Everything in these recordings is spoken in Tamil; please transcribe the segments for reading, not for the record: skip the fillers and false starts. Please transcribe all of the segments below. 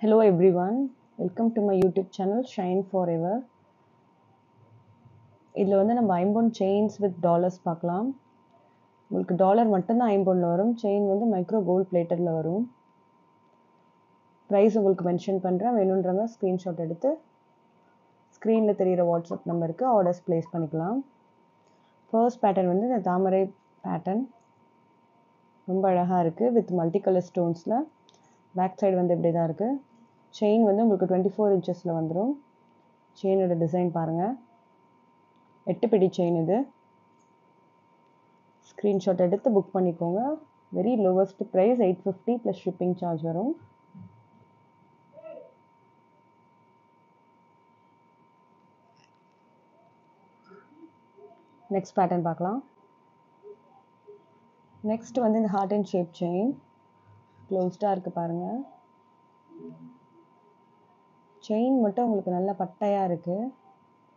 Hello everyone, welcome to my YouTube channel Shine Forever. இதில் வந்து நம்ம ஐம்பொன் செயின்ஸ் வித் டாலர்ஸ் பார்க்கலாம். உங்களுக்கு டாலர் மட்டும்தான் ஐம்பொன்னில் வரும். செயின் வந்து மைக்ரோ கோல்ட் பிளேட்டரில் வரும். ப்ரைஸ் உங்களுக்கு மென்ஷன் பண்ணுறேன். வேணுன்றவங்க ஸ்க்ரீன்ஷாட் எடுத்து ஸ்க்ரீனில் தெரிகிற வாட்ஸ்அப் நம்பருக்கு ஆர்டர்ஸ் ப்ளேஸ் பண்ணிக்கலாம். ஃபர்ஸ்ட் பேட்டர்ன் வந்து இந்த தாமரை பேட்டர்ன் ரொம்ப அழகாக இருக்குது. வித் மல்டி கலர் ஸ்டோன்ஸில் பேக் சைடு வந்து இப்படி தான் இருக்குது. செயின் வந்து உங்களுக்கு 24 இன்ச்சஸில் வந்துடும். செயினோட டிசைன் பாருங்கள். 8 பிடி செயின் இது. ஸ்க்ரீன்ஷாட் எடுத்து புக் பண்ணிக்கோங்க. Very lowest price 850 plus shipping charge வரும். நெக்ஸ்ட் பேட்டர்ன் பார்க்கலாம். நெக்ஸ்ட் வந்து இந்த ஹார்ட் அண்ட் ஷேப் செயின் க்ளோஸ்டாக இருக்குது பாருங்கள். செயின் மட்டும் உங்களுக்கு நல்ல பட்டையாக இருக்குது.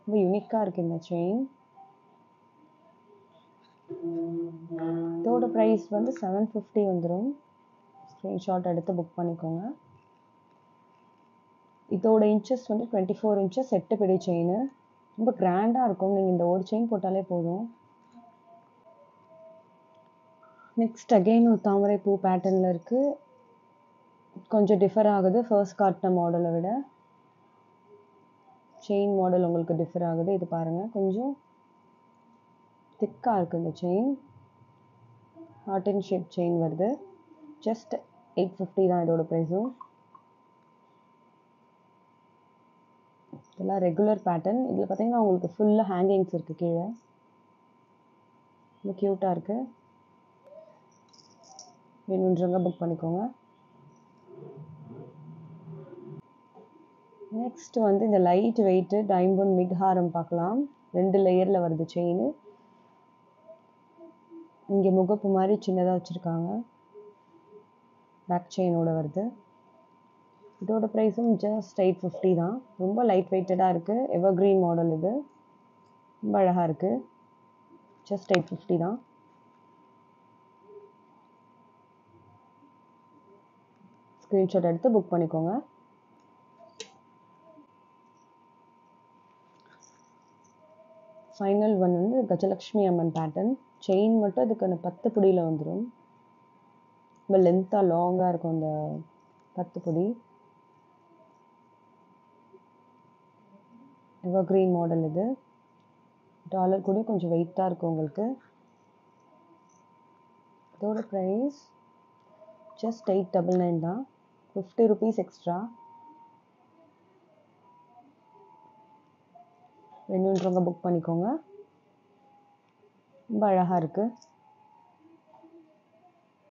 ரொம்ப யூனிக்காக இருக்குது இந்த செயின். இதோட ப்ரைஸ் வந்து 750 வந்துடும். ஸ்க்ரீன்ஷாட் எடுத்து புக் பண்ணிக்கோங்க. இதோட இன்ச்சஸ் வந்து 24 இன்ச்சஸ் 8 பிடி செயின். ரொம்ப கிராண்டாக இருக்கும். நீங்கள் இந்த ஒரு செயின் போட்டாலே போதும். நெக்ஸ்ட் அகெயின் ஒரு தாமரை பூ பேட்டர்னில் இருக்குது. கொஞ்சம் டிஃபர் ஆகுது ஃபர்ஸ்ட் காட்டின மாடலை விட. செயின் மாடல் உங்களுக்கு டிஃபர் ஆகுது. இது பாருங்கள், கொஞ்சம் திக்காக இருக்குது இந்த chain. Heart and shape chain வருது. ஜஸ்ட் 850 தான் இதோட ப்ரைஸும். இதெல்லாம் ரெகுலர் பேட்டர்ன். இதில் பார்த்தீங்கன்னா உங்களுக்கு ஃபுல்லாக ஹேங்கிங்ஸ் இருக்குது கீழே. ரொம்ப க்யூட்டாக இருக்குது. வேணுன்றவங்க புக் பண்ணிக்கோங்க. நெக்ஸ்ட் வந்து இந்த லைட் வெயிட்டு டைமண்ட் மிட் ஹாரம் பார்க்கலாம். 2 லேயரில் வருது செயின். இங்கே முகப்பு மாதிரி சின்னதாக வச்சுருக்காங்க. பேக் செயினோட வருது. இதோட ப்ரைஸும் ஜஸ்ட் 850 தான். ரொம்ப லைட் வெயிட்டடாக இருக்குது. எவர் கிரீன் மாடல் இது. ரொம்ப அழகாக இருக்குது. ஜஸ்ட் 850 தான். ஸ்க்ரீன்ஷாட் எடுத்து புக் பண்ணிக்கோங்க. ஃபைனல் ஒன் வந்து கஜலக்ஷ்மி அம்மன் பேட்டர்ன். செயின் மட்டும் அதுக்கு 10 பிடியில் வந்துடும். ரொம்ப லென்த்தாக லாங்காக இருக்கும் அந்த 10 பிடி. எவர் கிரீன் மாடல் இது. டாலர் கூட கொஞ்சம் வெயிட்டாக இருக்கும் உங்களுக்கு. இதோட ப்ரைஸ் ஜஸ்ட் 899 தான். 50 ருபீஸ் எக்ஸ்ட்ரா. வேணுன்றவங்க புக் பண்ணிக்கோங்க. ரொம்ப அழகாக இருக்குது.